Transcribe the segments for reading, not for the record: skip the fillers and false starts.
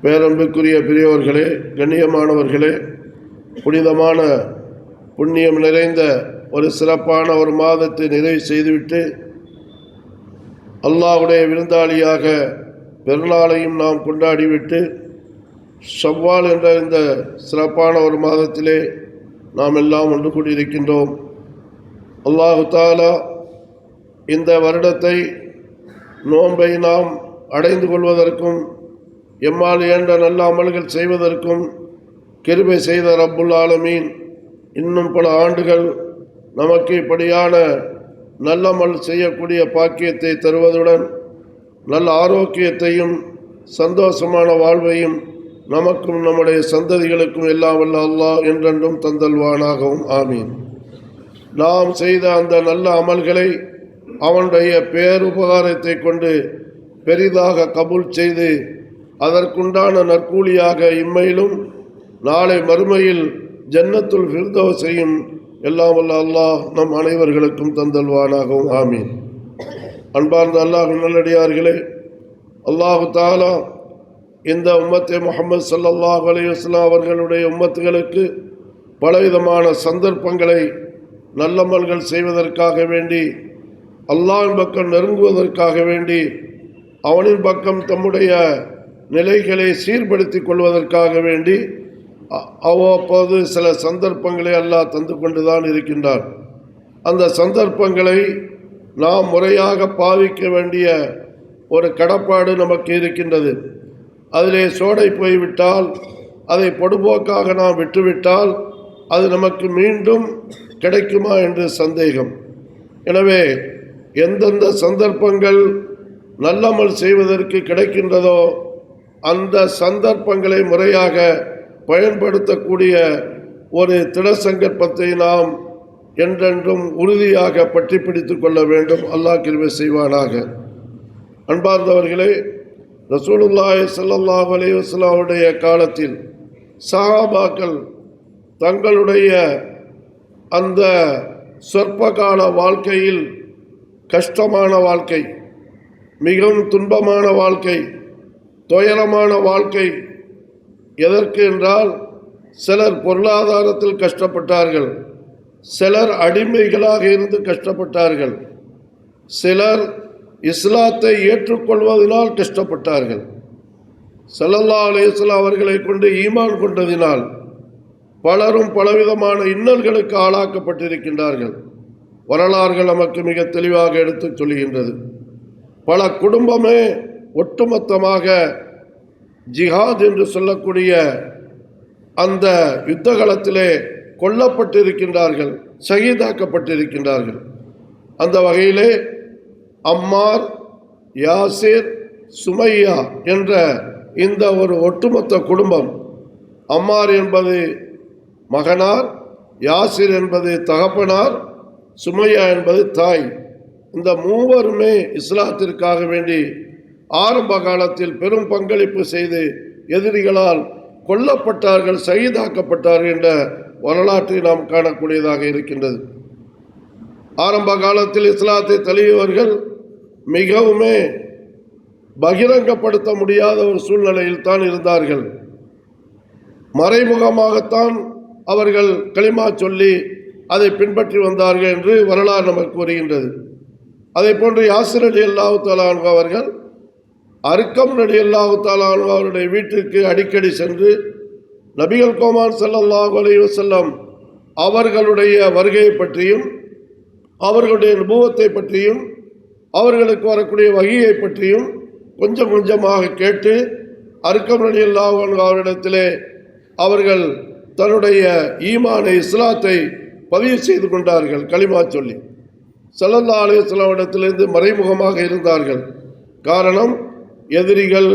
பேரன்புக்குரிய பெரியவர்களே, கண்ணியமானவர்களே, புனிதமான புண்ணியம் நிறைந்த ஒரு சிறப்பான ஒரு மாதத்தை நிறைவு செய்துவிட்டு அல்லாஹ்வுடைய விருந்தாளியாக பெருநாளையும் நாம் கொண்டாடிவிட்டு ஷவ்வால் என்ற இந்த சிறப்பான ஒரு மாதத்திலே நாம் எல்லாம் ஒன்று கூடியிருக்கின்றோம். அல்லாஹு தஆலா இந்த வருடத்தை நோன்பை நாம் அடைந்து கொள்வதற்கும் எம்மால் இயன்ற நல்ல அமல்கள் செய்வதற்கும் கிருபை செய்த ரப்புல் ஆலமீன் இன்னும் பல ஆண்டுகள் நமக்கு இப்படியான நல்லமல் செய்யக்கூடிய பாக்கியத்தை தருவதுடன் நல்ல ஆரோக்கியத்தையும் சந்தோஷமான வாழ்வையும் நமக்கும் நம்முடைய சந்ததிகளுக்கும் எல்லாம் வல்ல அல்லாஹ் என்றென்றும் தந்தல்வானாகவும் ஆமீன். நாம் செய்த அந்த நல்ல அமல்களை அவனுடைய பேருபகாரத்தை கொண்டு பெரிதாக கபூல் செய்து அதற்குண்டான நற்கூலியாக இம்மையிலும் நாளை மறுமையில் ஜன்னத்துல் ஃபிர்தௌஸையும் எல்லாம் வல்ல அல்லாஹ் நம் அனைவர்களுக்கும் தந்தல்வானாகவும் ஆமீன். அன்பார்ந்த அல்லாஹ்வின் நல்லடியார்களே, அல்லாஹு தஆலா இந்த உம்மத்தை முஹம்மது ஸல்லல்லாஹு அலைஹி வஸல்லம் அவர்களுடைய உம்மத்துகளுக்கு பலவிதமான சந்தர்ப்பங்களை நல்லமல்கள் செய்வதற்காக வேண்டி, அல்லாஹ்வின் பக்கம் நெருங்குவதற்காக வேண்டி, அவனின் பக்கம் தம்முடைய நிலைகளை சீர்படுத்தி கொள்வதற்காக வேண்டி அவ்வப்போது சில சந்தர்ப்பங்களை அல்லாஹ் தந்து கொண்டுதான் இருக்கின்றார். அந்த சந்தர்ப்பங்களை நாம் முறையாக பாவிக்க வேண்டிய ஒரு கடப்பாடு நமக்கு இருக்கின்றது. அதிலே சோடை போய்விட்டால், அதை பொடுபோக்காக நாம் விட்டுவிட்டால் அது நமக்கு மீண்டும் கிடைக்குமா என்று சந்தேகம். எனவே எந்தெந்த சந்தர்ப்பங்கள் நல்லமல் செய்வதற்கு கிடைக்கின்றதோ அந்த சந்தர்ப்பங்களை முறையாக பயன்படுத்தக்கூடிய ஒரு திடசங்கற்பத்தை நாம் என்றென்றும் உறுதியாக பற்றி பிடித்து கொள்ள வேண்டும். அல்லாஹ் கிருபை செய்வானாக. அன்பார்ந்தவர்களே, ரசூலுல்லாஹி ஸல்லல்லாஹு அலைஹி வஸல்லம் அவருடைய காலத்தில் சஹாபாக்கள் தங்களுடைய அந்த சொற்பகால வாழ்க்கையில் கஷ்டமான வாழ்க்கை, மிகவும் துன்பமான வாழ்க்கை, துயரமான வாழ்க்கை. எதற்கு என்றால், சிலர் பொருளாதாரத்தில் கஷ்டப்பட்டார்கள், சிலர் அடிமைகளாக இருந்து கஷ்டப்பட்டார்கள், சிலர் இஸ்லாத்தை ஏற்றுக்கொள்வதனால் கஷ்டப்பட்டார்கள், ஸல்லல்லாஹு அலைஹி வஸல்லம் அவர்களை கொண்டு ஈமான் கொண்டதினால் பலரும் பலவிதமான இன்னல்களுக்கு ஆளாக்கப்பட்டிருக்கின்றார்கள். வரலாறுகள் நமக்கு மிக தெளிவாக எடுத்து சொல்கின்றது. பல குடும்பமே ஒட்டுமொத்தமாக ஜிஹாத் என்று சொல்லக்கூடிய அந்த யுத்த காலத்திலே கொல்லப்பட்டிருக்கின்றார்கள், ஷஹீதாக்கப்பட்டிருக்கின்றார்கள். அந்த வகையிலே அம்மார், யாசிர், சுமையா என்ற இந்த ஒரு ஒட்டுமொத்த குடும்பம், அம்மார் என்பது மகனார், யாசிர் என்பது தகப்பனார், சுமையா என்பது தாய். இந்த மூவருமே இஸ்லாத்திற்காக வேண்டி ஆரம்ப காலத்தில் பெரும் பங்களிப்பு செய்து எதிரிகளால் கொல்லப்பட்டார்கள், ஷஹீதாக்கப்பட்டார்கள் என்ற வரலாற்றை நாம் காணக்கூடியதாக இருக்கின்றது. ஆரம்ப காலத்தில் இஸ்லாத்தை தழுவியவர்கள் மிகவுமே பகிரங்கப்படுத்த முடியாத ஒரு சூழ்நிலையில் தான் இருந்தார்கள். மறைமுகமாகத்தான் அவர்கள் கலிமா சொல்லி அதை பின்பற்றி வந்தார்கள் என்று வரலாறு நமக்கு கூறுகின்றது. அதே போன்று யாசிர் ரலியல்லாஹு தஆலா அன்ஹு அவர்கள் அர்க்கம் ரலியல்லாஹு தஆலா அன்ஹு அவருடைய வீட்டிற்கு அடிக்கடி சென்று நபிகள் கோமான் ஸல்லல்லாஹு அலைஹி வஸல்லம் அவர்களுடைய வருகையை பற்றியும், அவர்களுடைய நுபுவத்தை பற்றியும், அவர்களுக்கு வரக்கூடிய வஹீயை பற்றியும் கொஞ்சம் கொஞ்சமாக கேட்டு அர்க்கம் ரலியல்லாஹு அன்ஹு அவரிடத்திலே அவர்கள் தன்னுடைய ஈமானை, இஸ்லாத்தை பதிவு செய்து கொண்டார்கள். கலிமா சொல்லி ஸல்லல்லாஹு அலைஹி வஸல்லம் இடத்திலிருந்து மறைமுகமாக இருந்தார்கள். காரணம், எதிரிகள்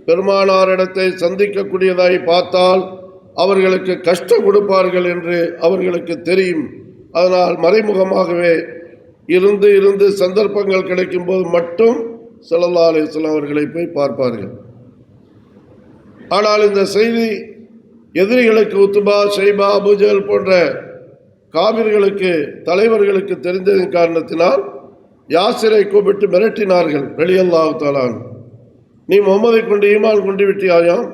பெருமானாரிடத்தை சந்திக்கக்கூடியதாய் பார்த்தால் அவர்களுக்கு கஷ்டம் கொடுப்பார்கள் என்று அவர்களுக்கு தெரியும். அதனால் மறைமுகமாகவே இருந்து சந்தர்ப்பங்கள் கிடைக்கும் போது மட்டும் ஸல்லல்லாஹு அலைஹி வஸல்லம் அவர்களை போய் பார்ப்பார்கள். ஆனால் இந்த செய்தி எதிரிகளுக்கு, உத்பா, ஷைபா, அபூஜஹல் போன்ற காபிர்களுக்கு, தலைவர்களுக்கு தெரிந்ததின் காரணத்தினால் யாசிரை கூப்பிட்டு மிரட்டினார்கள். ரலியல்லாஹு தஆலா, நீ முகமதை கொண்டு ஈமான் கொண்டு விட்டியாயாம்,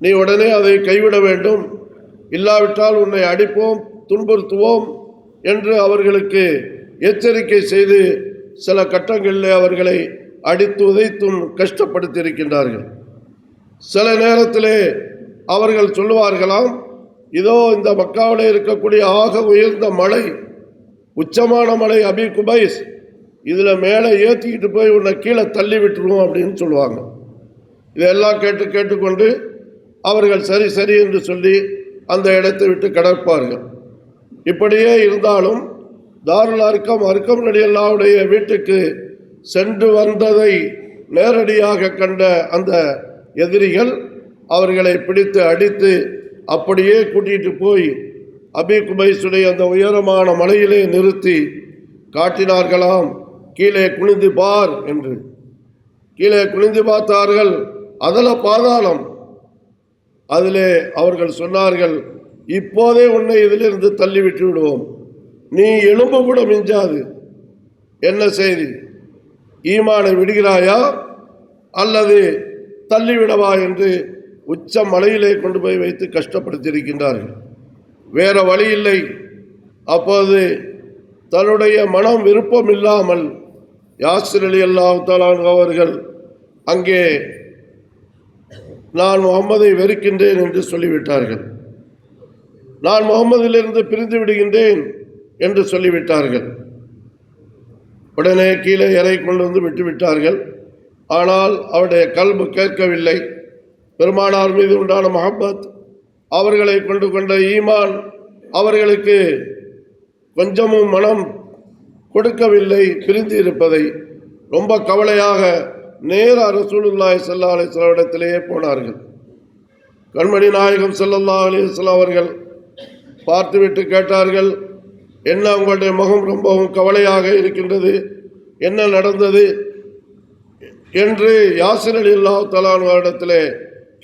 நீ உடனே அதை கைவிட வேண்டும், இல்லாவிட்டால் உன்னை அடிப்போம், துன்புறுத்துவோம் என்று அவர்களுக்கு எச்சரிக்கை செய்து சில கட்டங்களில் அவர்களை அடித்து உதைத்தும் கஷ்டப்படுத்தியிருக்கின்றார்கள். சில நேரத்திலே அவர்கள் சொல்லுவார்களாம், இதோ இந்த மக்காவிலே இருக்கக்கூடிய ஆக உயர்ந்த மலை, உச்சமான மலை அபி குபைஸ், இதில் மேலே ஏற்றிக்கிட்டு போய் உன்னை கீழே தள்ளி விட்டுருவோம் அப்படின்னு சொல்லுவாங்க. இதெல்லாம் கேட்டுக்கொண்டு அவர்கள் சரி சரி என்று சொல்லி அந்த இடத்தை விட்டு கடப்பார்கள். இப்படியே இருந்தாலும் தாருல் அர்க்கம் ரலியல்லாஹுடைய வீட்டுக்கு சென்று வந்ததை நேரடியாக கண்ட அந்த எதிரிகள் அவர்களை பிடித்து அடித்து அப்படியே கூட்டிகிட்டு போய் அபி குபைஸுடைய அந்த உயரமான மலையிலே நிறுத்தி காட்டினார்களாம், கீழே குனிந்து பார் என்று. கீழே குனிந்து பார்த்தார்கள், அதில் பாதாளம். அதிலே அவர்கள் சொன்னார்கள், இப்போதே உன்னை இதிலிருந்து தள்ளிவிட்டு விடுவோம், நீ எலும்பு கூட மிஞ்சாது. என்ன செய்தி? ஈமானை விடுகிறாயா அல்லது தள்ளிவிடவா என்று உச்ச மலையிலே கொண்டு போய் வைத்து கஷ்டப்படுத்தியிருக்கின்றார்கள். வேற வழி இல்லை. அப்போது தன்னுடைய மனம் விருப்பம் இல்லாமல் யாசிர் ரலியல்லாஹு தஆலா அவர்கள் அங்கே நான் முகம்மதை வெறுக்கின்றேன் என்று சொல்லிவிட்டார்கள். நான் முகம்மதிலிருந்து பிரிந்து விடுகின்றேன் என்று சொல்லிவிட்டார்கள். உடனே கீழே இறை கொண்டு வந்து விட்டுவிட்டார்கள். ஆனால் அவருடைய கல்பு கேட்கவில்லை. பெருமானார் மீது உண்டான மஹப்பத், அவர்களை கொண்டு கொண்ட ஈமான் அவர்களுக்கு கொஞ்சமும் மனம் கொடுக்கவில்லை. பிரிந்து இருப்பதை ரொம்ப கவலையாக நேராக ரசூலுல்லாஹி ஸல்லல்லாஹு அலைஹி வஸல்லம் இடத்திலேயே போனார்கள். கண்மணி நாயகம் ஸல்லல்லாஹு அலைஹி வஸல்லம் அவர்கள் பார்த்துவிட்டு கேட்டார்கள், என்ன உங்களுடைய முகம் ரொம்பவும் கவலையாக இருக்கின்றது, என்ன நடந்தது என்று யாசிர் ரலியல்லாஹு தஆலா இடத்திலே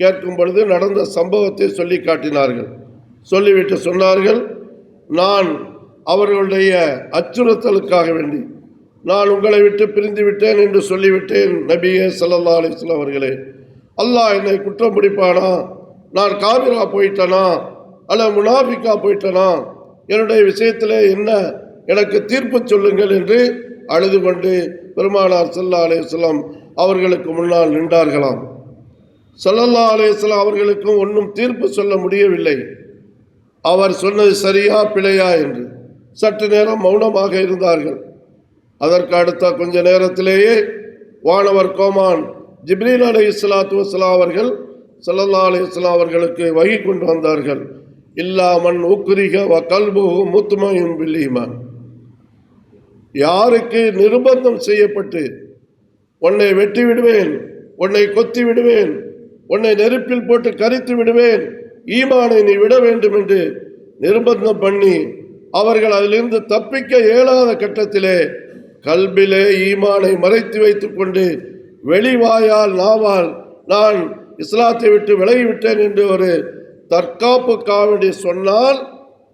கேட்கும் பொழுது நடந்த சம்பவத்தை சொல்லி காட்டினார்கள். சொல்லிவிட்டு சொன்னார்கள், நான் அவர்களுடைய அச்சுறுத்தலுக்காக வேண்டி நான் உங்களை விட்டு பிரிந்து விட்டேன் என்று சொல்லிவிட்டேன் நபியே ஸல்லல்லாஹு அலைஹி வஸல்லம் அவர்களே. அல்லாஹ் என்னை குற்றம் பிடிப்பானா, நான் காபிரா போயிட்டனா அல்ல முனாஃபிக்கா போயிட்டனா, என்னுடைய விஷயத்திலே என்ன எனக்கு தீர்ப்பு சொல்லுங்கள் என்று அழுது கொண்டு பெருமானார் ஸல்லல்லாஹு அலைஹி வஸல்லம் அவர்களுக்கு முன்னால் நின்றார்களாம். ஸல்லல்லாஹு அலைஹி வஸல்லம் அவர்களுக்கும் ஒன்றும் தீர்ப்பு சொல்ல முடியவில்லை. அவர் சொன்னது சரியா பிழையா என்று சற்று நேரம் மௌனமாக இருந்தார்கள். அதற்கு அடுத்த கொஞ்ச நேரத்திலேயே வானவர் கோமான் ஜிப்ரீல் அலைஹிஸ்ஸலாத்து வஸ்ஸலாம் அவர்கள் ஸல்லல்லாஹு அலைஹி வஸல்லம் அவர்களுக்கு வகி கொண்டு வந்தார்கள். இல்லா மன் உக்ரிஹ வ கல்புஹு முத்மஇன் பில் ஈமான். யாருக்கு நிர்பந்தம் செய்யப்பட்டு உன்னை வெட்டி விடுவேன், உன்னை கொத்தி விடுவேன், உன்னை நெருப்பில் போட்டு கரித்து விடுவேன், ஈமானை நீ விட வேண்டும் என்று நிர்பந்தம் பண்ணி அவர்கள் அதிலிருந்து தப்பிக்க இயலாத கட்டத்திலே கல்பிலே ஈமானை மறைத்து வைத்துக் கொண்டு வெளிவாயால் நாவால் நான் இஸ்லாத்தை விட்டு விலகிவிட்டேன் என்று ஒரு தற்காப்புக்காக வேண்டி சொன்னால்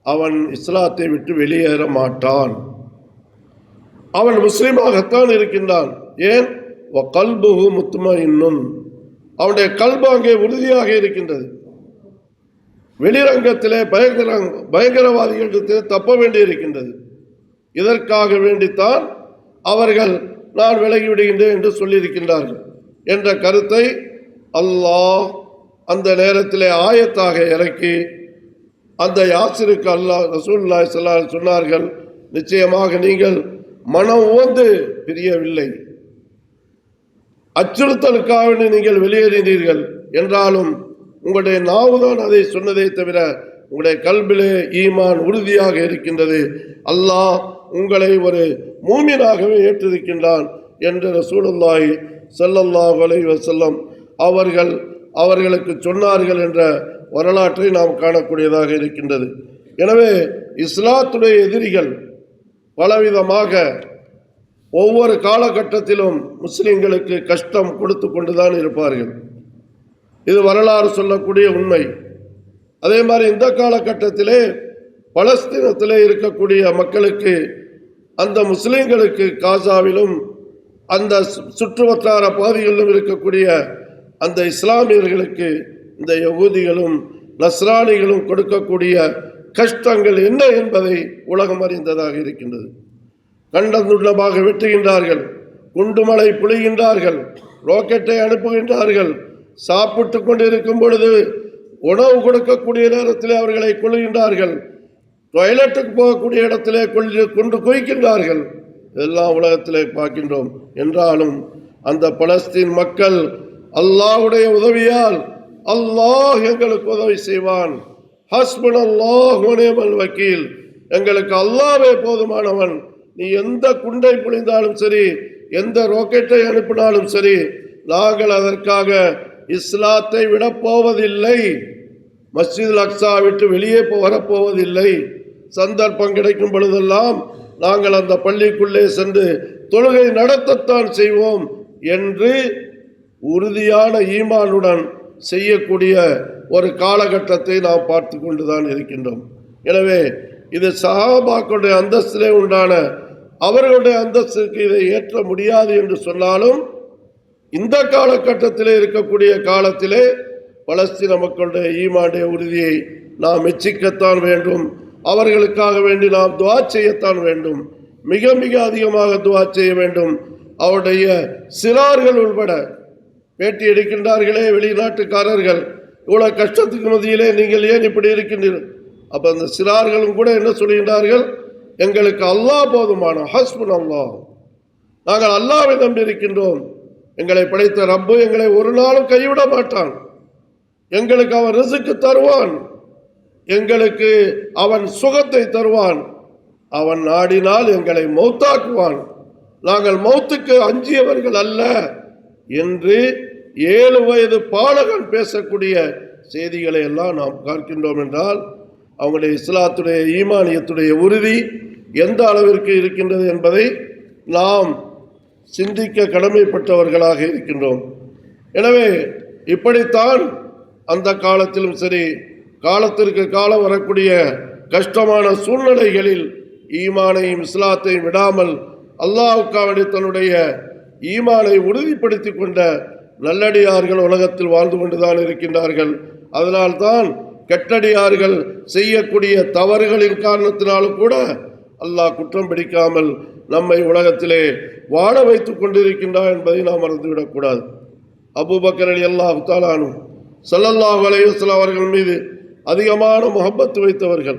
அவன் இஸ்லாத்தை விட்டு வெளியேற மாட்டான். அவன் முஸ்லீமாகத்தான் இருக்கின்றான். ஏன்? கல்புஹு முத்மஇன்னுன். அவனுடைய கல்பு அங்கே உறுதியாக இருக்கின்றது. வெளிரங்கத்திலே பயங்கரவாதிகளிடத்திலே தப்ப வேண்டி இருக்கின்றது. இதற்காக வேண்டித்தான் அவர்கள் நான் விலகிவிடுகின்றேன் என்று சொல்லியிருக்கின்றார்கள் என்ற கருத்தை அல்லாஹ் அந்த நேரத்திலே ஆயத்தாக இறக்கி அந்த யாசிருக்கு அல்லாஹ் ரசூலுல்லாஹி ஸல்லல்லாஹு அலைஹி வஸல்லம் சொன்னார்கள், நிச்சயமாக நீங்கள் மனம் உவந்து பிரியவில்லை, அச்சுறுத்தலுக்காக நீங்கள் வெளியேறினீர்கள் என்றாலும் உங்களுடைய நாவுதான் அதை சொன்னதை தவிர உங்களுடைய கல்பிலே ஈமான் உறுதியாக இருக்கின்றது. அல்லாஹ் உங்களை ஒரு மூமினாகவே ஏற்றிருக்கின்றான் என்று ரசூலுல்லாஹி ஸல்லல்லாஹு அலைஹி வஸல்லம் அவர்களுக்கு சொன்னார்கள் என்ற வரலாற்றை நாம் காணக்கூடியதாக இருக்கின்றது. எனவே இஸ்லாத்துடைய எதிரிகள் பலவிதமாக ஒவ்வொரு காலகட்டத்திலும் முஸ்லிம்களுக்கு கஷ்டம் கொடுத்து கொண்டுதான் இருப்பார்கள். இது வரலாறு சொல்லக்கூடிய உண்மை. அதே மாதிரி இந்த காலகட்டத்திலே பலஸ்தீனத்திலே இருக்கக்கூடிய மக்களுக்கு, அந்த முஸ்லிம்களுக்கு காசாவிலும் அந்த சுற்று வட்டார பாதைகளிலும் இருக்கக்கூடிய அந்த இஸ்லாமியர்களுக்கு இந்த யகூதிகளும் நஸ்ரானிகளும் கொடுக்கக்கூடிய கஷ்டங்கள் என்ன என்பதை உலகம் அறிந்ததாக இருக்கின்றது. கண்டந்துண்டமாக வெட்டுகின்றார்கள், குண்டுமலை புளிகின்றார்கள், ராக்கெட்டை அனுப்புகின்றார்கள். சாப்பிட்டு கொண்டிருக்கும் பொழுது உணவு கொடுக்கக்கூடிய நேரத்திலே அவர்களை கொள்கின்றார்கள். டாய்லெட்டுக்கு போகக்கூடிய இடத்திலே கொண்டு குவிக்கின்றார்கள். இதெல்லாம் உலகத்திலே பார்க்கின்றோம். என்றாலும் அந்த பலஸ்தீன் மக்கள் அல்லாஹ்வுடைய உதவியால் அல்லாஹ் எங்களுக்கு உதவி செய்வான், ஹஸ்புனல்லாஹு வ நிஅமல் வக்கீல், எங்களுக்கு அல்லாஹ்வே போதுமானவன், நீ எந்த குண்டை புழிந்தாலும் சரி, எந்த ராக்கெட்டை அனுப்பினாலும் சரி, நாங்கள் அதற்காக இஸ்லாத்தை விடப்போவதில்லை, மஸ்ஜிதுல் அக்ஸா விட்டு வெளியே வரப்போவதில்லை. சந்தர்ப்பம் கிடைக்கும் பொழுதெல்லாம் நாங்கள் அந்த பள்ளிக்குள்ளே சென்று தொழுகை நடத்தத்தான் செய்வோம் என்று உறுதியான ஈமானுடன் செய்யக்கூடிய ஒரு காலகட்டத்தை நாம் பார்த்து கொண்டுதான் இருக்கின்றோம். எனவே இது சஹாபாக்களுடைய அந்தஸ்திலே உண்டான அவர்களுடைய அந்தஸ்துக்கு இதை ஏற்ற முடியாது என்று சொன்னாலும், இந்த காலகட்டத்திலே இருக்கக்கூடிய காலத்திலே பலஸ்தீன மக்களுடைய ஈமானுடைய உறுதியை நாம் மெச்சிக்கத்தான் வேண்டும். அவர்களுக்காக வேண்டி நாம் துஆ செய்யத்தான் வேண்டும். மிக மிக அதிகமாக துஆ செய்ய வேண்டும். அவருடைய சிறார்கள் உள்பட பேட்டி எடுக்கின்றார்களே வெளிநாட்டுக்காரர்கள், இவ்வளவு கஷ்டத்துக்கு மத்தியிலே நீங்கள் ஏன் இப்படி இருக்கின்றீர்கள்? அப்ப அந்த சிறார்களும் கூட என்ன சொல்கின்றார்கள்? எங்களுக்கு அல்லாஹ் போதுமான, ஹஸ்புன் அல்லாஹ், நாங்கள் அல்லாஹ்வை நம்பி இருக்கின்றோம். எங்களை படைத்த ரப்பு எங்களை ஒரு நாளும் கைவிட மாட்டான். எங்களுக்கு அவன் ரிஸ்க் தருவான், எங்களுக்கு அவன் சுகத்தை தருவான், அவன் நாடினால் எங்களை மௌத்தாக்குவான். நாங்கள் மௌத்துக்கு அஞ்சியவர்கள் அல்ல என்று 7 வயது பாலகன் பேசக்கூடிய செய்திகளை எல்லாம் நாம் பார்க்கின்றோம். என்றால் அவங்களுடைய இஸ்லாத்துடைய ஈமானியத்துடைய உறுதி எந்த அளவிற்கு இருக்கின்றது என்பதை நாம் சிந்திக்க கடமைப்பட்டவர்களாக இருக்கின்றோம். எனவே இப்படித்தான் அந்த காலத்திலும் சரி, காலத்திற்கு காலம் வரக்கூடிய கஷ்டமான சூழ்நிலைகளில் ஈமானையும் இஸ்லாத்தையும் விடாமல் அல்லாஹ்வுக்காக தன்னுடைய ஈமானை உறுதிப்படுத்தி கொண்ட நல்லடியார்கள் உலகத்தில் வாழ்ந்து கொண்டுதான் இருக்கின்றார்கள். அதனால்தான் கெட்டடியார்கள் செய்யக்கூடிய தவறுகளின் காரணத்தினாலும் கூட அல்லாஹ் குற்றம் பிடிக்காமல் நம்மை உலகத்திலே வாழ வைத்துக் கொண்டிருக்கின்றார் என்பதை நாம் மறந்துவிடக்கூடாது. அபூபக்கர் ரலியல்லாஹு தஆலா அன்ஹு ஸல்லல்லாஹு அலைஹி வஸல்லம் அவர்கள் மீது அதிகமான முஹப்பத் வைத்தவர்கள்.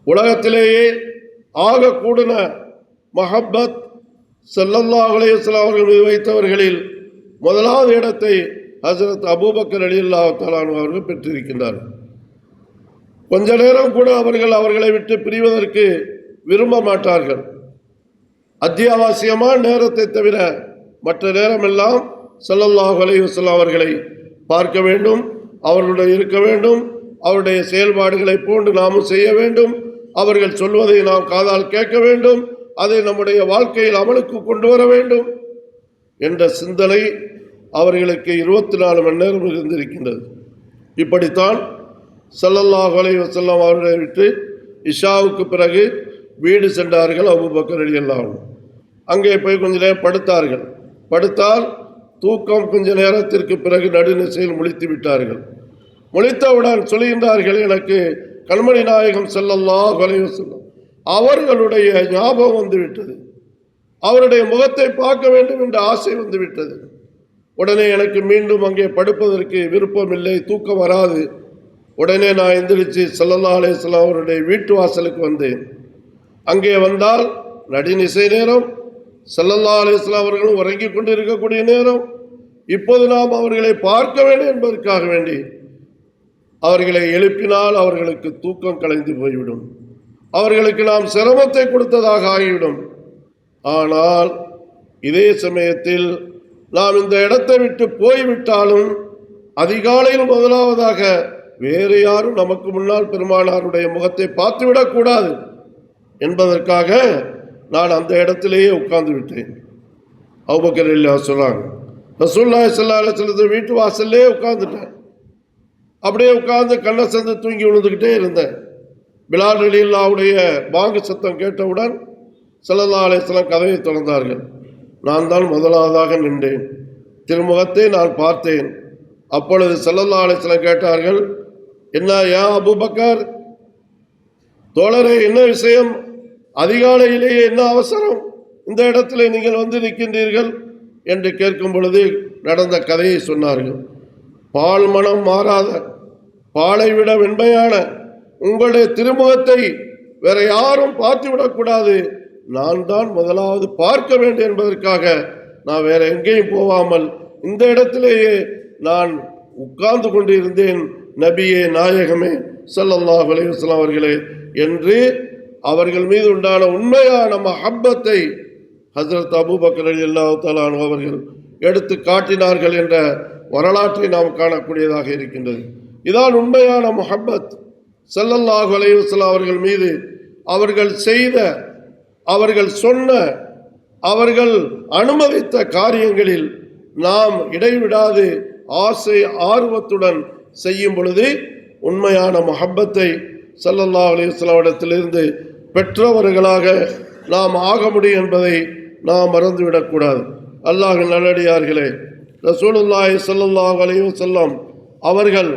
உலகத்திலேயே ஆக கூடின மஹப்பத் ஸல்லல்லாஹு அலைஹி வஸல்லம் அவர்கள் மீது வைத்தவர்களில் முதலாவது இடத்தை ஹஜ்ரத் அபூபக்கர் ரலியல்லாஹு தஆலா அன்ஹு அவர்கள் பெற்றிருக்கின்றார்கள். கொஞ்ச நேரம் கூட அவர்களை விட்டு பிரிவதற்கு விரும்ப மாட்டார்கள். அத்தியாவசியமான நேரத்தை தவிர மற்ற நேரமெல்லாம் ஸல்லல்லாஹு அலைஹி வஸல்லம் அவர்களை பார்க்க வேண்டும், அவர்களுடைய இருக்க வேண்டும், அவருடைய செயல்பாடுகளை போன்று நாமும் செய்ய வேண்டும், அவர்கள் சொல்வதை நாம் காதால் கேட்க வேண்டும், அதை நம்முடைய வாழ்க்கையில் அமலுக்கு கொண்டு வர வேண்டும் என்ற சிந்தனை அவர்களுக்கு 24 மணி நேரம் இருந்திருக்கின்றது. இப்படித்தான் ஸல்லல்லாஹு அலைஹி வஸல்லம் அவர்களை விட்டு இஷாவுக்கு பிறகு வீடு சென்றார்கள் அபூபக்கர் ரலியல்லாஹு அன்ஹு. அங்கே போய் கொஞ்ச நேரம் படுத்தார்கள். படுத்தால் தூக்கம் கொஞ்ச நேரத்திற்கு பிறகு நடுநிசையில் முழித்து விட்டார்கள். முழித்தவுடன் சொல்கின்றார்கள், எனக்கு கண்மணி நாயகம் ஸல்லல்லாஹு அலைஹி வஸல்லம் அவர்களுடைய ஞாபகம் வந்துவிட்டது, அவருடைய முகத்தை பார்க்க வேண்டும் என்ற ஆசை வந்துவிட்டது. உடனே எனக்கு மீண்டும் அங்கே படுப்பதற்கு விருப்பம் இல்லை, தூக்கம் வராது. உடனே நான் எந்திரிச்சு ஸல்லல்லாஹு அலைஹி வஸல்லம் அவருடைய வீட்டு வாசலுக்கு வந்தேன். அங்கே வந்தால் நடுநிசை நேரம், ஸல்லல்லாஹு அலைஹி வஸல்லம் அவர்களும் உறங்கி கொண்டு இருக்கக்கூடிய நேரம். இப்போது நாம் அவர்களை பார்க்க வேண்டும் என்பதற்காக வேண்டி அவர்களை எழுப்பினால் அவர்களுக்கு தூக்கம் கலைந்து போய்விடும், அவர்களுக்கு நாம் சிரமத்தை கொடுத்ததாக ஆகிவிடும். ஆனால் இதே சமயத்தில் நாம் இந்த இடத்தை விட்டு போய்விட்டாலும் அதிகாலையில் முதலாவதாக வேறு யாரும் நமக்கு முன்னால் பெருமானாருடைய முகத்தை பார்த்துவிடக்கூடாது என்பதற்காக நான் அந்த இடத்திலேயே உட்கார்ந்து விட்டேன். அபூபக்கர் ரலியல்லாஹு சொல்றாங்க, ரசூலுல்லாஹி ஸல்லல்லாஹு அலைஹி வஸல்லம் வீட்டு வாசல்லே உட்கார்ந்துட்டேன். அப்படியே உட்கார்ந்து கண்ணை சந்து தூங்கி விழுந்துக்கிட்டே இருந்தேன். பிலால் ரலியல்லாஹுடைய பாங்கு சத்தம் கேட்டவுடன் ஸல்லல்லாஹு அலைஹி வஸல்லம் கதவை திறந்தார்கள். நான் தான் முதலாவதாக நின்றேன். திருமுகத்தை நான் பார்த்தேன். அப்பொழுது ஸல்லல்லாஹு அலைஹி வஸல்லம் கேட்டார்கள், என்ன யா அபூபக்கர், தோழரே என்ன விஷயம், அதிகாலையிலேயே என்ன அவசரம், இந்த இடத்துல நீங்கள் வந்து நிற்கின்றீர்கள் என்று கேட்கும் பொழுது நடந்த கதையை சொன்னார்கள். பால் மனம் மாறாத, பாலை விட வெண்மையான உங்களுடைய திருமுகத்தை வேற யாரும் பார்த்துவிடக்கூடாது, நான் தான் முதலாவது பார்க்க வேண்டும் என்பதற்காக நான் வேற எங்கேயும் போகாமல் இந்த இடத்திலேயே நான் உட்கார்ந்து கொண்டிருந்தேன் நபியே நாயகமே ஸல்லல்லாஹு அலைஹி வஸல்லம் அவர்களே என்று அவர்கள் மீது உண்டான உண்மையான மஹப்பத்தை ஹஜ்ரத் அபூபக்கர் ரலியல்லாஹு தஆலா அன்ஹு அவர்கள் எடுத்து காட்டினார்கள் என்ற வரலாற்றை நாம் காணக்கூடியதாக இருக்கின்றது. இதான் உண்மையான முஹப்பத். ஸல்லல்லாஹு அலைஹி வஸல்லம் அவர்கள் மீது அவர்கள் செய்த, அவர்கள் சொன்ன, அவர்கள் அனுமதித்த காரியங்களில் நாம் இடைவிடாது ஆசை ஆர்வத்துடன் செய்யும் பொழுது உண்மையான முஹப்பத்தை ஸல்லல்லாஹு அலைஹி வஸல்லம் இடத்திலிருந்து பெற்றவர்களாக நாம் ஆக முடியும் என்பதை நாம் மறந்துவிடக்கூடாது. அல்லாஹ்வின் நல்லடியார்களே, ரசூலுல்லாஹி ஸல்லல்லாஹு அலைஹி வஸல்லம் அவர்கள்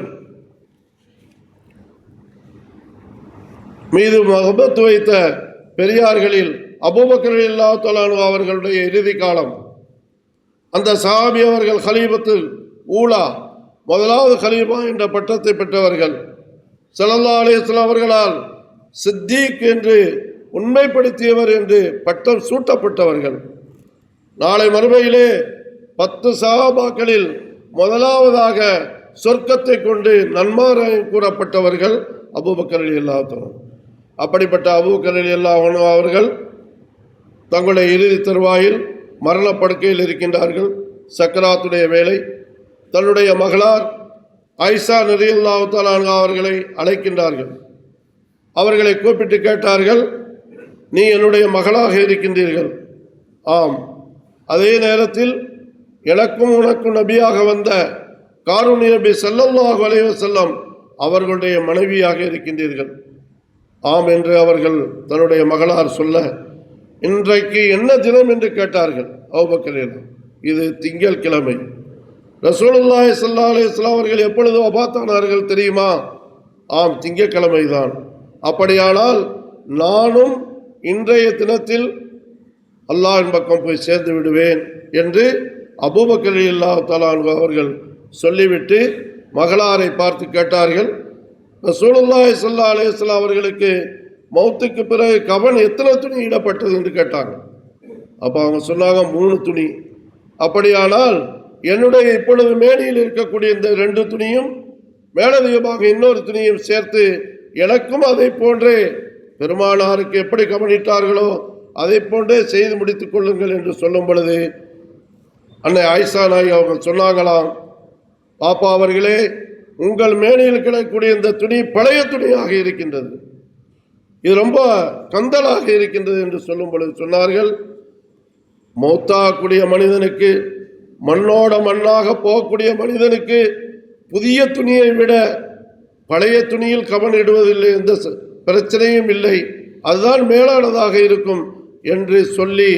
மீது முஹப்பத் வைத்த பெரியார்களில் அபூபக்கர் ரலியல்லாஹு தஆலா அன்ஹு அவர்களுடைய இறுதி காலம், அந்த சஹாபி அவர்கள் கலீஃபத்துல் ஊலா, முதலாவது கலீஃபா என்ற பட்டத்தை பெற்றவர்கள். ஸல்லல்லாஹு அலைஹி வஸல்லம் அவர்களால் சித்தீக் என்று உண்மைப்படுத்தியவர் என்று பட்டம் சூட்டப்பட்டவர்கள். நாளை மறுமையிலே 10 சஹாபாக்களில் முதலாவதாக சொர்க்கத்தை கொண்டு நன்மாராயம் கூறப்பட்டவர்கள் அபூபக்கர் ரலியல்லாஹு தஆலா. அப்படிப்பட்ட அபூபக்கர் ரலியல்லாஹு அன்ஹு அவர்கள் தங்களுடைய இறுதி தருவாயில் மரணப்படுக்கையில் இருக்கின்றார்கள். சக்கராத்துடைய வேலை. தன்னுடைய மகளார் ஆயிஷா ரலியல்லாஹு தஆலா அன்ஹா அவர்களை அழைக்கின்றார்கள். அவர்களை கூப்பிட்டு கேட்டார்கள், நீ என்னுடைய மகளாக இருக்கின்றீர்கள். ஆம். அதே நேரத்தில் எனக்கும் உனக்கும் நபியாக வந்த காருண்ய நபி ஸல்லல்லாஹு அலைஹி வஸல்லம் அவர்களுடைய மனைவியாக இருக்கின்றீர்கள். ஆம் என்று அவர்கள் தன்னுடைய மகளார் சொல்ல, இன்றைக்கு என்ன தினம் என்று கேட்டார்கள் அபூபக்கர். இது திங்கள் கிழமை. ரசூலுல்லாஹி ஸல்லல்லாஹு அலைஹி வஸல்லம் அவர்கள் எப்பொழுது வஃபாத்தானார்கள் தெரியுமா? ஆம், திங்கட்கிழமை தான். அப்படியானால் நானும் இன்றைய தினத்தில் அல்லாஹ்வின் பக்கம் போய் சேர்ந்து விடுவேன் என்று அபூபக்கர் ரலியல்லாஹு தஆலா அன்ஹு அவர்கள் சொல்லிவிட்டு மகளாரை பார்த்து கேட்டார்கள், ரசூலுல்லாஹி ஸல்லல்லாஹு அலைஹி வஸல்லம் அவர்களுக்கு மௌத்துக்கு பிறகு கஃன் எத்தனை துணி இடப்பட்டது என்று கேட்டாங்க. அப்போ அவங்க சொன்னாங்க 3 துணி. அப்படியானால் என்னுடைய இப்பொழுது மேனியில் இருக்கக்கூடிய இந்த 2 துணியும் மேலதிகமாக இன்னொரு துணியும் சேர்த்து எனக்கும் அதை போன்றே பெருமானாருக்கு எப்படி கவனித்தார்களோ அதை போன்றே செய்து முடித்துக் கொள்ளுங்கள் என்று சொல்லும் பொழுது அன்னை ஆயிஷா நாயகி அவர்கள் சொன்னாங்களாம், பாப்பா அவர்களே, உங்கள் மேனியில் கிடக்கக்கூடிய இந்த துணி பழைய துணியாக இருக்கின்றது, இது ரொம்ப கந்தலாக இருக்கின்றது என்று சொல்லும் பொழுது சொன்னார்கள், மௌத்தாகக்கூடிய மனிதனுக்கு, மண்ணோட மண்ணாக போகக்கூடிய மனிதனுக்கு புதிய துணியை விட பழைய துணியில் கவன் இடுவதில்லை, எந்த பிரச்சனையும் இல்லை, அதுதான் மேலானதாக இருக்கும் என்று சொல்லி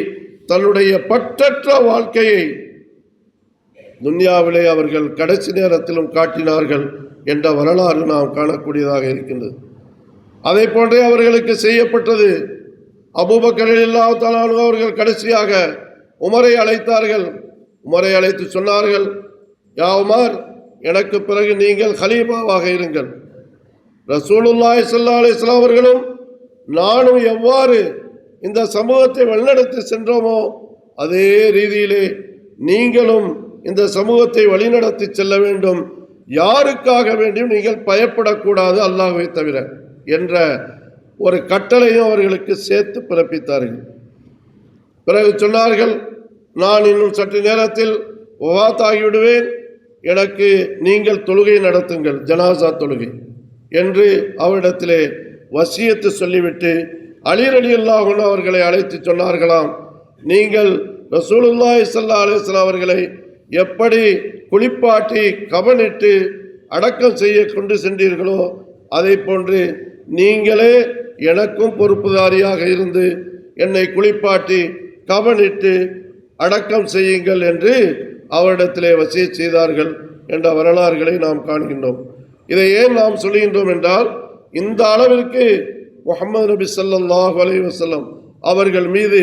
தன்னுடைய பற்றற்ற வாழ்க்கையை துன்யாவிலே அவர்கள் கடைசி நேரத்திலும் காட்டினார்கள் என்ற வரலாறு நாம் காணக்கூடியதாக இருக்கின்றது. அதை போன்றே அவர்களுக்கு செய்யப்பட்டது. அபூபக்கர் ரலியல்லாஹு தஆலா அன்ஹு அவர்கள் கடைசியாக உமரை அழைத்தார்கள். உமரை அழைத்து சொன்னார்கள், யா உமர், எனக்கு பிறகு நீங்கள் கலீஃபாவாக இருங்கள். ரசூலுல்லாஹி ஸல்லல்லாஹு அலைஹி வஸல்லம் அவர்களும் நானும் எவ்வாறு இந்த சமூகத்தை வழிநடத்தி சென்றோமோ அதே ரீதியிலே நீங்களும் இந்த சமூகத்தை வழிநடத்தி செல்ல வேண்டும், யாருக்காக வேண்டியும் நீங்கள் பயப்படக்கூடாது அல்லாஹ்வை தவிர என்ற ஒரு கட்டளையும் அவர்களுக்கு சேர்த்து பிறப்பித்தார்கள். பிறகு சொன்னார்கள், நான் இன்னும் சற்று நேரத்தில் வஃபாத்தாகிவிடுவேன், எனக்கு நீங்கள் தொழுகை நடத்துங்கள், ஜனாசா தொழுகை என்று அவரிடத்திலே வசியத்து சொல்லிவிட்டு அலி ரலியல்லாஹு அன்ஹு அவர்களை அழைத்து சொன்னார்களாம், நீங்கள் ரசூலுல்லாஹி ஸல்லல்லாஹு அலைஹி வஸல்லம் அவர்களை எப்படி குளிப்பாட்டி கவனிட்டு அடக்கம் செய்ய கொண்டு சென்றீர்களோ அதை போன்று நீங்களே எனக்கும் பொறுப்புதாரியாக இருந்து என்னை குளிப்பாட்டி கவனிட்டு அடக்கம் செய்யுங்கள் என்று அவரிடத்திலே வசியத் செய்தார்கள் என்ற வரலாறுகளை நாம் காண்கின்றோம். இதை ஏன் நாம் சொல்கின்றோம் என்றால், இந்த அளவிற்கு முஹம்மது நபி ஸல்லல்லாஹு அலைஹி வஸல்லம் அவர்கள் மீது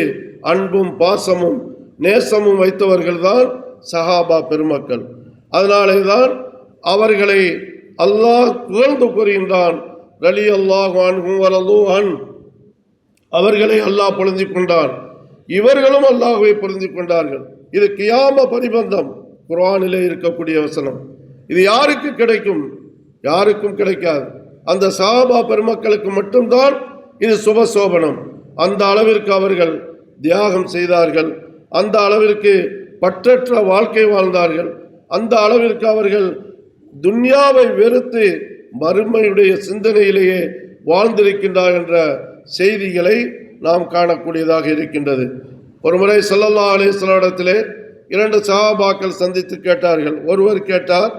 அன்பும் பாசமும் நேசமும் வைத்தவர்கள்தான் சஹாபா பெருமக்கள். அதனாலே தான் அவர்களை அல்லாஹ் புகழ்ந்து கூறுகின்றான். ரலியல்லாஹு அன்ஹு வரது அன், அவர்களை அல்லாஹ் பொருந்திக் கொண்டான், இவர்களும் அல்லாஹ்வை பொருந்திக் கொண்டார்கள். இது கியாம பரிபந்தம், குர்ஆனிலே இருக்கக்கூடிய வசனம். இது யாருக்கு கிடைக்கும்? யாருக்கும் கிடைக்காது. அந்த சஹாபா பெருமக்களுக்கு மட்டும்தான் இது சுபசோபனம். அந்த அளவிற்கு அவர்கள் தியாகம் செய்தார்கள், அந்த அளவிற்கு பற்றற்ற வாழ்க்கை வாழ்ந்தார்கள், அந்த அளவிற்கு அவர்கள் துன்யாவை வெறுத்து மறுமையுடைய சிந்தனையிலேயே வாழ்ந்திருக்கின்றார் என்ற செய்திகளை நாம் காணக்கூடியதாக இருக்கின்றது. ஒருமுறை ஸல்லல்லாஹு அலைஹி வஸல்லம் இடத்திலே 2 சஹாபாக்கள் சந்தித்து கேட்டார்கள். ஒருவர் கேட்டார்,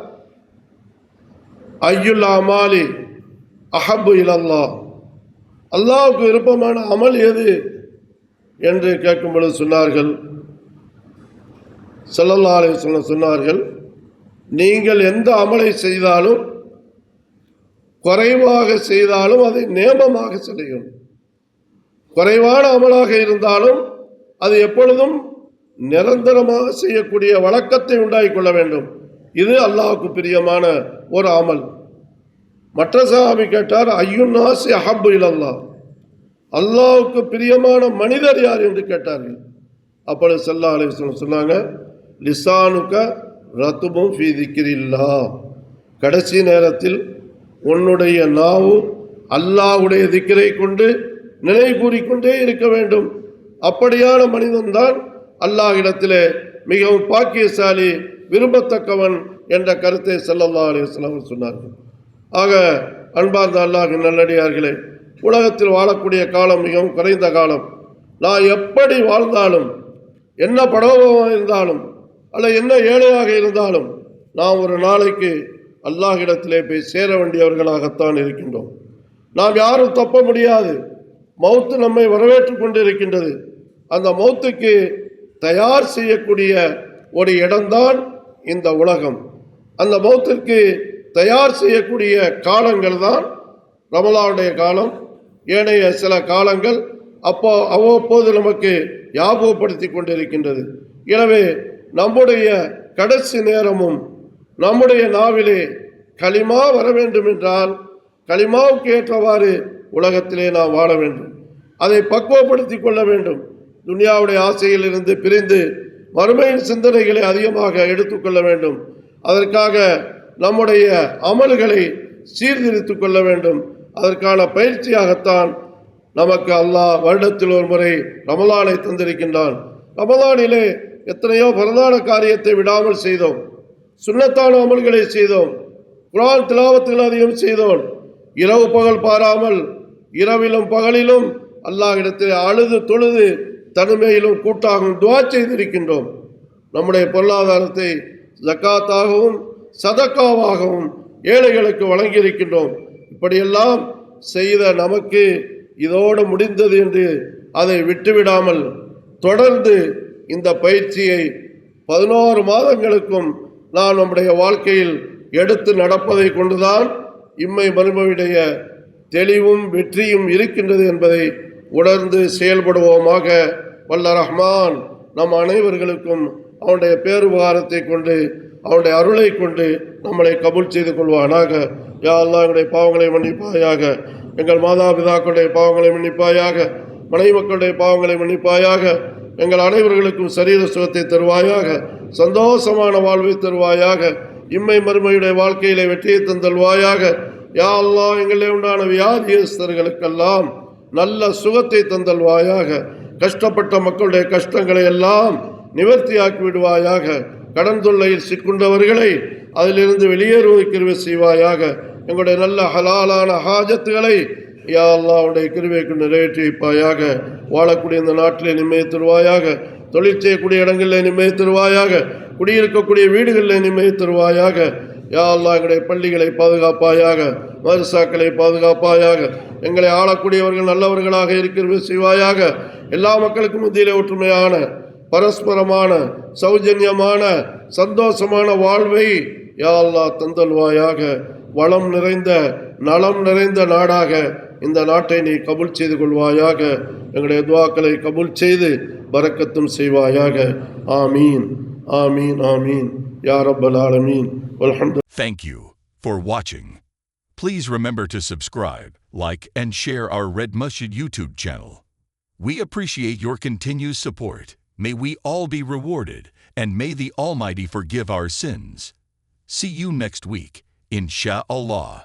ஐயுல் அமாலி அஹப்பு இலல்லாஹ், அல்லாஹ்வுக்கு விருப்பமான அமல் எது என்று கேட்கும் பொழுது சொன்னார்கள், ஸல்லல்லாஹு அலைஹி வஸல்லம் சொன்னார்கள், நீங்கள் எந்த அமலை செய்தாலும் குறைவாக செய்தாலும் அதை நேமமாக செய்யும். குறைவான அமலாக இருந்தாலும் அது எப்பொழுதும் நிரந்தரமாக செய்யக்கூடிய வழக்கத்தை உண்டாக்கி கொள்ள வேண்டும். இது அல்லாஹ்வுக்கு பிரியமான ஒரு அமல். மற்ற சஹாபி கேட்டார், ஐயுன்னாசி அஹப்பு இலல்லாஹ், அல்லாஹ்வுக்கு பிரியமான மனிதர் யார் என்று கேட்டார்கள். அப்பொழுது ஸல்லல்லாஹு அலைஹி வஸல்லம் சொன்னாங்க, லிசானுக ரத்துபும் ஃபீ திக்ரில்லாஹ், கடைசி நேரத்தில் உன்னுடைய நாவு அல்லாஹ்வுடைய திக்ரை கொண்டு நினைவு கூறிக்கொண்டே இருக்க வேண்டும். அப்படியான மனிதன்தான் அல்லாஹ்விடத்திலே மிகவும் பாக்கியசாலி, விரும்பத்தக்கவன் என்ற கருத்தை ஸல்லல்லாஹு அலைஹி வஸல்லம் சொன்னார்கள். ஆக அன்பார்ந்த அல்லாஹ்வின் நல்லடியார்களே, உலகத்தில் வாழக்கூடிய காலம் மிகவும் குறைந்த காலம். நான் எப்படி வாழ்ந்தாலும், என்ன படோபமாக இருந்தாலும், அல்ல என்ன ஏழையாக இருந்தாலும், நாம் ஒரு நாளைக்கு அல்லாஹ்விடத்திலே போய் சேர வேண்டியவர்களாகத்தான் இருக்கின்றோம். நாம் யாரும் தப்ப முடியாது. மௌத்து நம்மை வரவேற்று கொண்டு இருக்கின்றது. அந்த மௌத்துக்கு தயார் செய்யக்கூடிய ஒரு இடம்தான் இந்த உலகம். அந்த மௌத்திற்கு தயார் செய்யக்கூடிய காலங்கள் தான் ரமலானுடைய காலம், ஏனைய சில காலங்கள் அவ்வப்போது நமக்கு ஞாபகப்படுத்தி கொண்டிருக்கின்றது. எனவே நம்முடைய கடைசி நேரமும் நம்முடைய நாவிலே கலிமா வர வேண்டும் என்றால், கலிமாவுக்கு ஏற்றவாறு உலகத்திலே நாம் வாழ வேண்டும். அதை பக்குவப்படுத்தி கொள்ள வேண்டும். துன்யாவுடைய ஆசையில் இருந்து பிரிந்து மறுமையின் சிந்தனைகளை அதிகமாக எடுத்துக்கொள்ள வேண்டும். அதற்காக நம்முடைய அமல்களை சீர்திருத்து கொள்ள வேண்டும். அதற்கான பயிற்சியாகத்தான் நமக்கு அல்லாஹ் வருடத்தில் ஒரு முறை ரமலானை தந்திருக்கின்றான். ரமலானிலே எத்தனையோ பிரதான காரியத்தை விடாமல் செய்தோம், சுன்னத்தான அமல்களை செய்தோம், குர்ஆன் திலாவத்துகள் அதிகம் செய்தோம். இரவு பகல் பாராமல் இரவிலும் பகலிலும் அல்லாஹ்விடத்தில் அழுது தொழுது தனிமையிலும் கூட்டாகவும் துஆ செய்திருக்கின்றோம். நம்முடைய பொருளாதாரத்தை ஜக்காத்தாகவும் சதக்காவாகவும் ஏழைகளுக்கு வழங்கியிருக்கின்றோம். இப்படியெல்லாம் செய்த நமக்கு இதோடு முடிந்தது என்று அதை விட்டுவிடாமல் தொடர்ந்து இந்த பயிற்சியை 11 மாதங்களுக்கும் நாம் நம்முடைய வாழ்க்கையில் எடுத்து நடப்பதை கொண்டுதான் இம்மை மறுமையுடைய தெளிவும் வெற்றியும் இருக்கின்றது என்பதை உணர்ந்து செயல்படுவோமாக. வல்ல ரஹ்மான் நம் அனைவர்களுக்கும் அவனுடைய பேருபகாரத்தை கொண்டு அவனுடைய அருளை கொண்டு நம்மளை கபூல் செய்து கொள்வானாக. யா அல்லாஹ், எங்களுடைய பாவங்களை மன்னிப்பாயாக, எங்கள் மாதாபிதாக்களுடைய பாவங்களை மன்னிப்பாயாக, மனைவி மக்களுடைய பாவங்களை மன்னிப்பாயாக, எங்கள் அனைவர்களுக்கும் சரீர சுகத்தை தருவாயாக, சந்தோஷமான வாழ்வை தருவாயாக, இம்மை மறுமையுடைய வாழ்க்கையிலே வெற்றியை தந்தல்வாயாக. யா அல்லாஹ், எங்களே உண்டான வியாதியஸ்தர்களுக்கெல்லாம் நல்ல சுகத்தை தந்தல்வாயாக, கஷ்டப்பட்ட மக்களுடைய கஷ்டங்களை எல்லாம் நிவர்த்தியாக்கி விடுவாயாக, கடன் தொல்லையில் சிக்குண்டவர்களை அதிலிருந்து வெளியேறுவதை கிருபை செய்வாயாக. எங்களுடைய நல்ல ஹலாலான ஹாஜத்துகளை யா அல்லாஹ் உடைய கிருபைக்கு நிறைவேற்றி வைப்பாயாக. வாழக்கூடிய இந்த நாட்டிலே நிம்மதி தருவாயாக, தொழில் செய்யக்கூடிய இடங்களில் நிம்மதி தருவாயாக, குடியிருக்கக்கூடிய வீடுகளில் நிம்மதி தருவாயாக. யா அல்லாஹ், எங்களுடைய பள்ளிகளை பாதுகாப்பாயாக, மதரசாக்களை பாதுகாப்பாயாக, எங்களை ஆளக்கூடியவர்கள் நல்லவர்களாக இருக்கிறது செய்வாயாக. எல்லா மக்களுக்கும் மத்தியிலே ஒற்றுமையான பரஸ்பரமான சௌஜன்யமான சந்தோஷமான வாழ்வை யா அல்லாஹ் தந்தல்வாயாக. வளம் நிறைந்த நலம் நிறைந்த நாடாக இந்த நாட்டை நீ கபூல் செய்து கொள்வாயாக. எங்களுடைய துஆக்களை கபூல் செய்து பரக்கத்தும் செய்வாயாக. ஆமீன் ஆமீன் ஆமீன் யா ரப்பல் ஆலமீன். வல்ஹம்து. Thank you for watching. Please remember to subscribe, like, and share our Red Masjid YouTube channel. We appreciate your continued support. May we all be rewarded, and may the Almighty forgive our sins. See you next week, Insha'Allah.